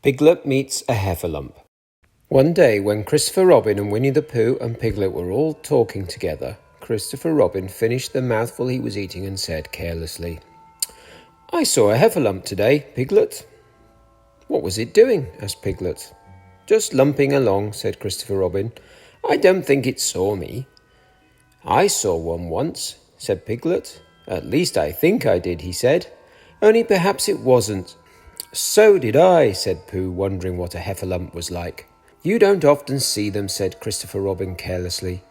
Piglet meets a Heffalump. One day when Christopher Robin and Winnie the Pooh and Piglet were all talking together, Christopher Robin finished the mouthful he was eating and said carelessly, "I saw a Heffalump today, Piglet." "What was it doing?" asked Piglet. "Just lumping along," said Christopher Robin. "I don't think it saw me." "I saw one once," said Piglet. "At least I think I did," he said. "Only perhaps it wasn't." "So did I," said Pooh, wondering what a Heffalump was like. "You don't often see them," said Christopher Robin carelessly.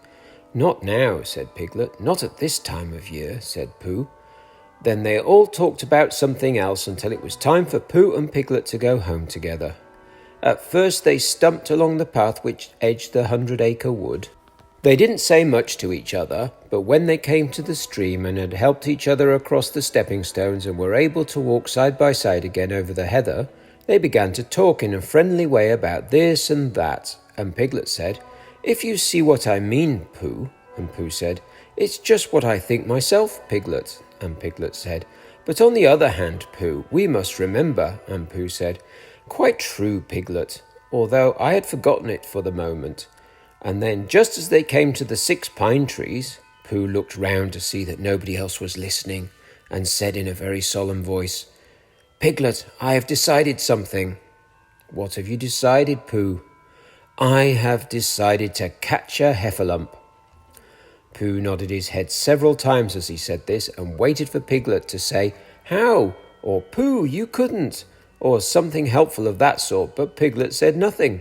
"Not now," said Piglet. "Not at this time of year," said Pooh. Then they all talked about something else until it was time for Pooh and Piglet to go home together. At first they stumped along the path which edged the 100-acre wood. They didn't say much to each other, but when they came to the stream and had helped each other across the stepping stones and were able to walk side by side again over the heather, they began to talk in a friendly way about this and that, and Piglet said, "If you see what I mean, Pooh," and Pooh said, "It's just what I think myself, Piglet," and Piglet said, "But on the other hand, Pooh, we must remember," and Pooh said, "Quite true, Piglet, although I had forgotten it for the moment." And then, just as they came to the 6 pine trees, Pooh looked round to see that nobody else was listening, and said in a very solemn voice, "Piglet, I have decided something." "What have you decided, Pooh?" "I have decided to catch a Heffalump." Pooh nodded his head several times as he said this, and waited for Piglet to say, "How?" or "Pooh, you couldn't," or something helpful of that sort, but Piglet said nothing.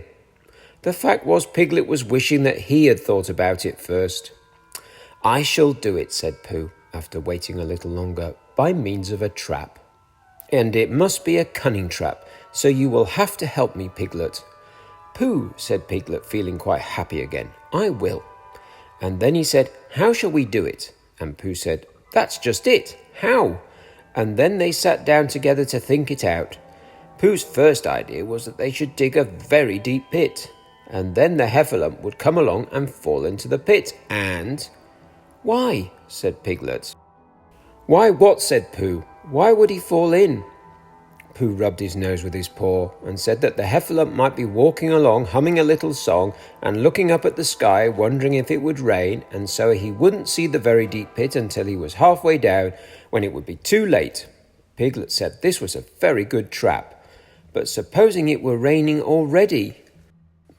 The fact was, Piglet was wishing that he had thought about it first. "I shall do it," said Pooh, after waiting a little longer, "by means of a trap. And it must be a cunning trap, so you will have to help me, Piglet." "Pooh," said Piglet, feeling quite happy again, "I will." And then he said, "How shall we do it?" And Pooh said, "That's just it. How?" And then they sat down together to think it out. Pooh's first idea was that they should dig a very deep pit, and then the Heffalump would come along and fall into the pit, and... "Why?" said Piglet. "Why what?" said Pooh. "Why would he fall in?" Pooh rubbed his nose with his paw and said that the Heffalump might be walking along humming a little song and looking up at the sky wondering if it would rain, and so he wouldn't see the very deep pit until he was halfway down, when it would be too late. Piglet said this was a very good trap, but supposing it were raining already?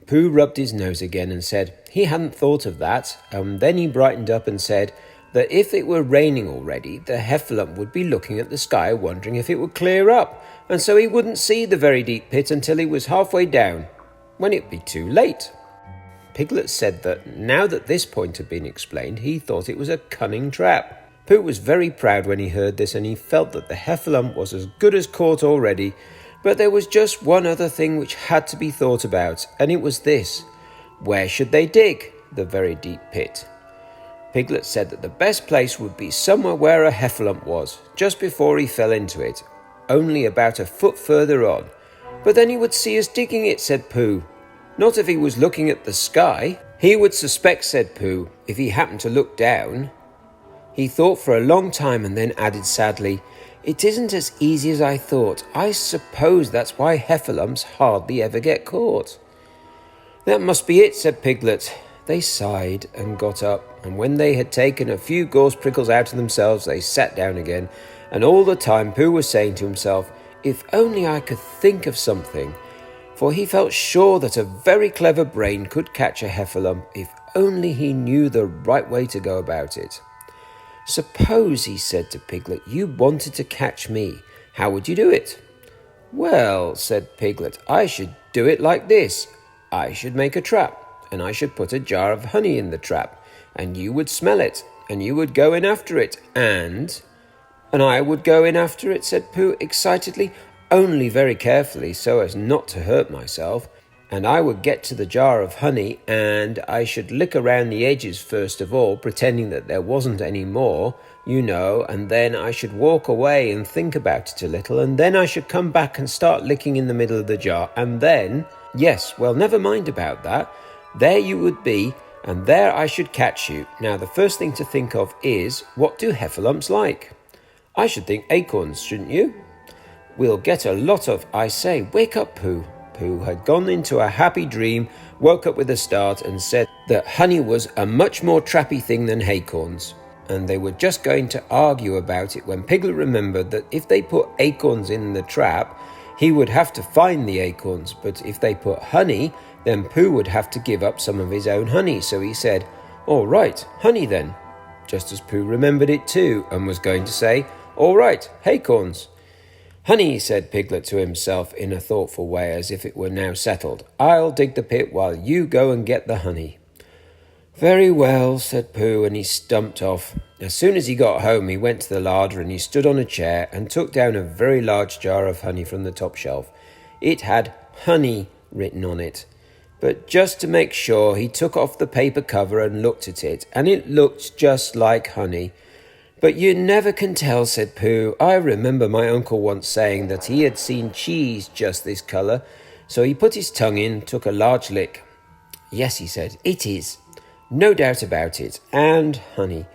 Pooh rubbed his nose again and said he hadn't thought of that, and then he brightened up and said that if it were raining already, the Heffalump would be looking at the sky wondering if it would clear up, and so he wouldn't see the very deep pit until he was halfway down, when it'd be too late. Piglet said that now that this point had been explained, he thought it was a cunning trap. Pooh was very proud when he heard this, and he felt that the Heffalump was as good as caught already. But there was just one other thing which had to be thought about, and it was this: where should they dig the very deep pit? Piglet said that the best place would be somewhere where a Heffalump was, just before he fell into it, only about a foot further on. "But then he would see us digging it," said Pooh. "Not if he was looking at the sky." "He would suspect," said Pooh, "if he happened to look down." He thought for a long time and then added sadly, "It isn't as easy as I thought. I suppose that's why Heffalumps hardly ever get caught." "That must be it," said Piglet. They sighed and got up, and when they had taken a few gorse prickles out of themselves, they sat down again, and all the time Pooh was saying to himself, "If only I could think of something," for he felt sure that a very clever brain could catch a Heffalump if only he knew the right way to go about it. "Suppose," he said to Piglet, "you wanted to catch me. How would you do it?" "Well," said Piglet, "I should do it like this. I should make a trap, and I should put a jar of honey in the trap, and you would smell it, and you would go in after it, and I would go in after it," said Pooh excitedly, "only very carefully so as not to hurt myself. And I would get to the jar of honey, and I should lick around the edges first of all, pretending that there wasn't any more, you know, and then I should walk away and think about it a little, and then I should come back and start licking in the middle of the jar, and then, yes, well, never mind about that. There you would be, and there I should catch you. Now, the first thing to think of is, what do Heffalumps like? I should think acorns, shouldn't you? We'll get a lot of... I say, wake up, Pooh. Pooh had gone into a happy dream, woke up with a start and said that honey was a much more trappy thing than acorns. And they were just going to argue about it when Piglet remembered that if they put acorns in the trap, he would have to find the acorns, but if they put honey, then Pooh would have to give up some of his own honey. So he said, "All right, honey then," just as Pooh remembered it too, and was going to say, "All right, acorns." "Honey," said Piglet to himself in a thoughtful way, as if it were now settled. "I'll dig the pit while you go and get the honey." "Very well," said Pooh, and he stumped off. As soon as he got home, he went to the larder and he stood on a chair and took down a very large jar of honey from the top shelf. It had honey written on it. But just to make sure, he took off the paper cover and looked at it, and it looked just like honey. "But you never can tell," said Pooh. "I remember my uncle once saying that he had seen cheese just this colour." So he put his tongue in, took a large lick. "Yes," he said, "it is. No doubt about it. And honey,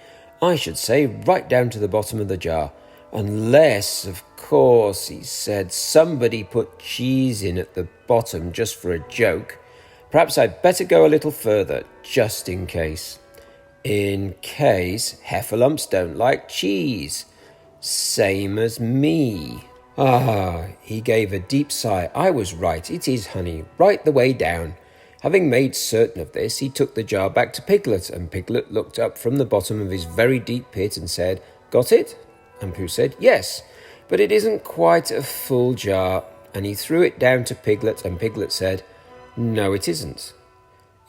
I should say, right down to the bottom of the jar. Unless, of course," he said, "somebody put cheese in at the bottom just for a joke. Perhaps I'd better go a little further, just in case." "In case Heffalumps don't like cheese. Same as me." He gave a deep sigh. "I was right. It is honey, right the way down." Having made certain of this, he took the jar back to Piglet, and Piglet looked up from the bottom of his very deep pit and said, "Got it?" And Pooh said, "Yes, but it isn't quite a full jar." And he threw it down to Piglet, and Piglet said, "No, it isn't."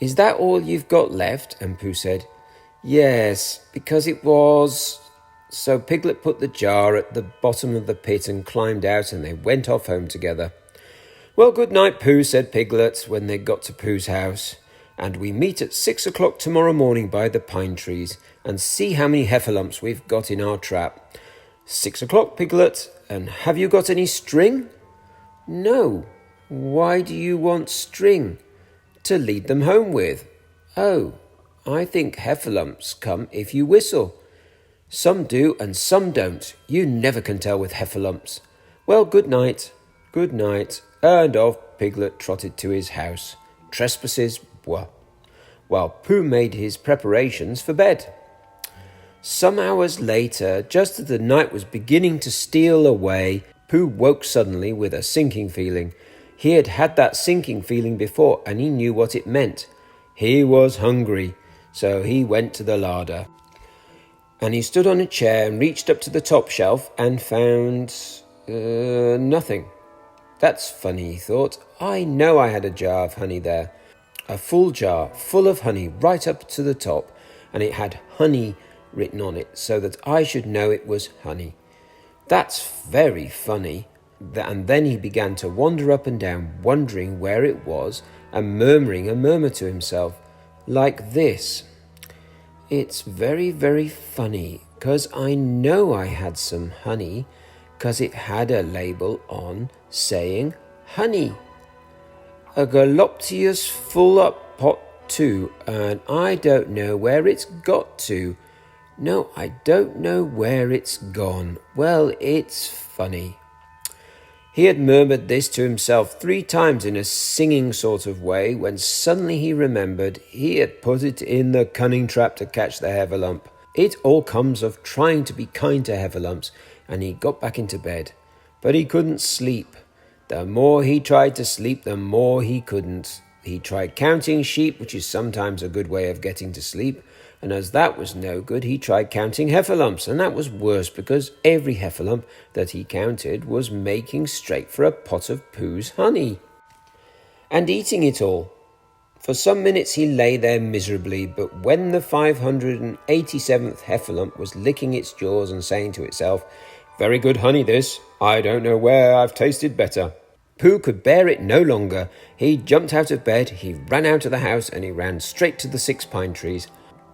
"Is that all you've got left?" And Pooh said, "Yes, because it was." So Piglet put the jar at the bottom of the pit and climbed out, and they went off home together. "Well, good night, Pooh," said Piglet when they got to Pooh's house. "And we meet at 6 o'clock tomorrow morning by the pine trees and see how many Heffalumps we've got in our trap." "6 o'clock, Piglet. And have you got any string?" "No. Why do you want string?" "To lead them home with." "Oh, I think Heffalumps come if you whistle." "Some do and some don't. You never can tell with Heffalumps." "Well, good night." "Good night." And off Piglet trotted to his house. Trespasses, while Pooh made his preparations for bed. Some hours later, just as the night was beginning to steal away, Pooh woke suddenly with a sinking feeling. He had had that sinking feeling before, and he knew what it meant. He was hungry, so he went to the larder. And he stood on a chair and reached up to the top shelf and found nothing. "That's funny," he thought. "I know I had a jar of honey there. A full jar, full of honey, right up to the top, and it had honey written on it, so that I should know it was honey. That's very funny." And then he began to wander up and down, wondering where it was, and murmuring a murmur to himself, like this: "It's very, very funny, 'cause I know I had some honey, 'cause it had a label on saying honey. A galoptious full up pot too, and I don't know where it's got to. No, I don't know where it's gone. Well, it's funny." He had murmured this to himself 3 times in a singing sort of way, when suddenly he remembered he had put it in the cunning trap to catch the Heffalump. It all comes of trying to be kind to Heffalumps, and he got back into bed. But he couldn't sleep. The more he tried to sleep, the more he couldn't. He tried counting sheep, which is sometimes a good way of getting to sleep, and as that was no good, he tried counting Heffalumps, and that was worse, because every Heffalump that he counted was making straight for a pot of Pooh's honey, and eating it all. For some minutes he lay there miserably, but when the 587th Heffalump was licking its jaws and saying to itself, "Very good honey this, I don't know where I've tasted better," Pooh could bear it no longer. He jumped out of bed, he ran out of the house, and he ran straight to the 6 pine trees.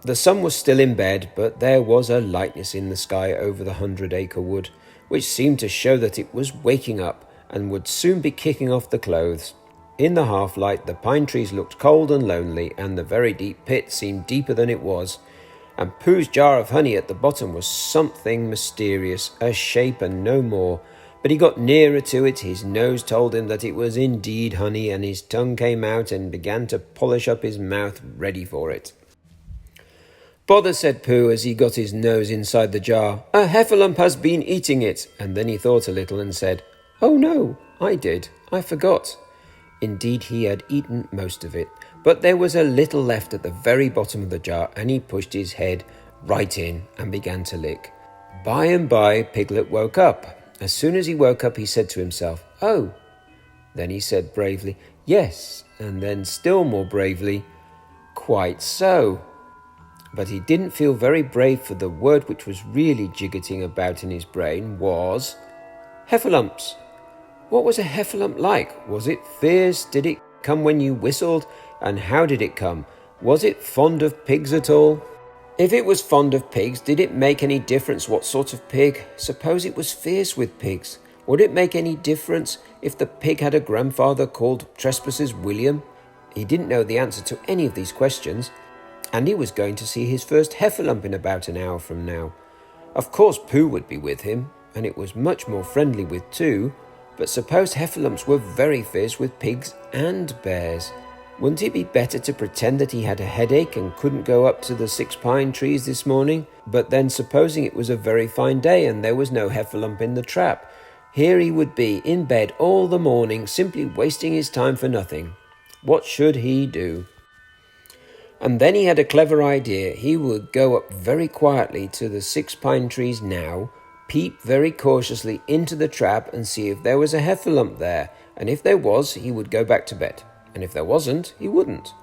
The sun was still in bed, but there was a lightness in the sky over the 100-acre wood, which seemed to show that it was waking up and would soon be kicking off the clothes. In the half-light, the pine trees looked cold and lonely, and the very deep pit seemed deeper than it was. And Pooh's jar of honey at the bottom was something mysterious, a shape and no more, But he got nearer to it. His nose told him that it was indeed honey, and his tongue came out and began to polish up his mouth, ready for it. "Bother," said Pooh as he got his nose inside the jar. "A Heffalump has been eating it." And then he thought a little and said, "Oh no, I did. I forgot." Indeed, he had eaten most of it, but there was a little left at the very bottom of the jar, and he pushed his head right in and began to lick. By and by, Piglet woke up. As soon as he woke up, he said to himself, "Oh." Then he said bravely, "Yes," and then still more bravely, "Quite so." But he didn't feel very brave, for the word which was really jiggetting about in his brain was Heffalumps. What was a Heffalump like? Was it fierce? Did it come when you whistled? And how did it come? Was it fond of pigs at all? If it was fond of pigs, did it make any difference what sort of pig? Suppose it was fierce with pigs. Would it make any difference if the pig had a grandfather called Trespassers William? He didn't know the answer to any of these questions, and he was going to see his first Heffalump in about an hour from now. Of course Pooh would be with him, and it was much more friendly with two, but suppose Heffalumps were very fierce with pigs and bears. Wouldn't it be better to pretend that he had a headache and couldn't go up to the 6 pine trees this morning? But then supposing it was a very fine day and there was no Heffalump in the trap, here he would be in bed all the morning, simply wasting his time for nothing. What should he do? And then he had a clever idea. He would go up very quietly to the 6 pine trees now, peep very cautiously into the trap and see if there was a Heffalump there, and if there was, he would go back to bed. And if there wasn't, he wouldn't.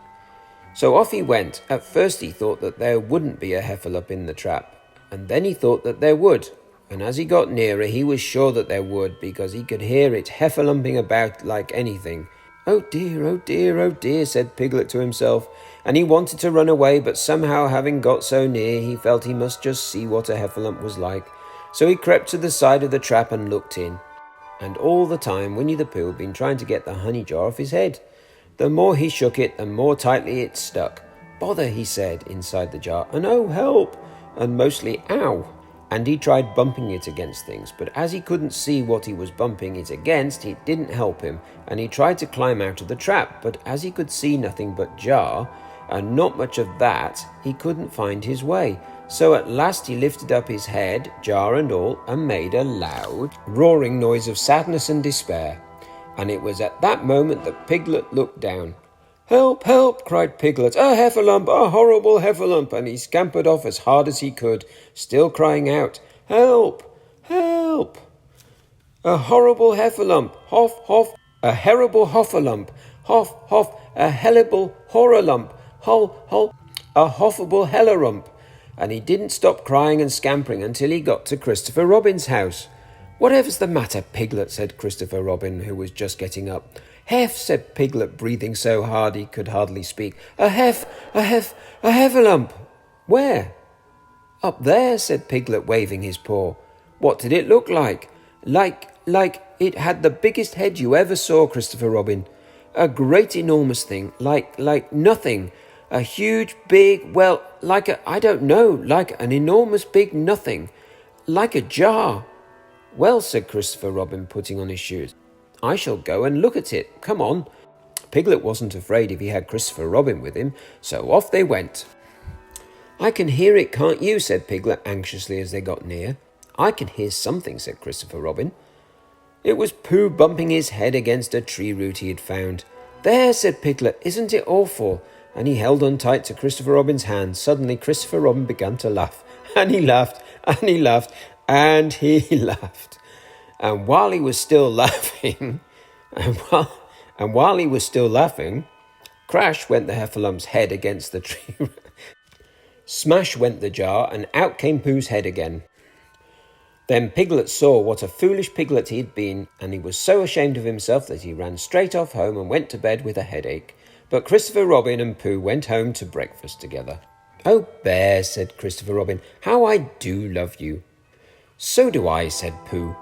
So off he went. At first he thought that there wouldn't be a Heffalump in the trap, and then he thought that there would. And as he got nearer, he was sure that there would, because he could hear it Heffalumping about like anything. "Oh dear, oh dear, oh dear," said Piglet to himself, and he wanted to run away, but somehow, having got so near, he felt he must just see what a Heffalump was like. So he crept to the side of the trap and looked in. And all the time, Winnie the Pooh had been trying to get the honey jar off his head. The more he shook it, the more tightly it stuck. "Bother," he said, inside the jar, and "oh, help," and mostly "ow." And he tried bumping it against things, but as he couldn't see what he was bumping it against, it didn't help him, and he tried to climb out of the trap, but as he could see nothing but jar, and not much of that, he couldn't find his way. So at last he lifted up his head, jar and all, and made a loud, roaring noise of sadness and despair. And it was at that moment that Piglet looked down. "Help, help," cried Piglet, "a Heffalump, a horrible Heffalump," and he scampered off as hard as he could, still crying out, "Help, help, a horrible Heffalump, hoff, hoff, a terrible Hoffalump, hoff, hoff, a hellible Horrorlump, hol, hol, a hoffable Hellarump." And he didn't stop crying and scampering until he got to Christopher Robin's house. "Whatever's the matter, Piglet?" said Christopher Robin, who was just getting up. "Heff," said Piglet, breathing so hard he could hardly speak. "A Heffalump." "Where?" "Up there," said Piglet, waving his paw. "What did it look like?" Like it had the biggest head you ever saw, Christopher Robin. A great enormous thing, like nothing. A huge, big, well, like an enormous big nothing. Like a jar." "Well," said Christopher Robin, putting on his shoes, "I shall go and look at it. Come on." Piglet wasn't afraid if he had Christopher Robin with him, so off they went. "I can hear it, can't you?" said Piglet anxiously as they got near. "I can hear something," said Christopher Robin. It was Pooh bumping his head against a tree root he had found. "There," said Piglet, "isn't it awful?" And he held on tight to Christopher Robin's hand. Suddenly Christopher Robin began to laugh, and he laughed, and he laughed, and he laughed. And while he was still laughing, crash went the Heffalump's head against the tree. Smash went the jar, and out came Pooh's head again. Then Piglet saw what a foolish Piglet he had been, and he was so ashamed of himself that he ran straight off home and went to bed with a headache. But Christopher Robin and Pooh went home to breakfast together. "Oh, Bear," said Christopher Robin, "how I do love you." "So do I," said Pooh.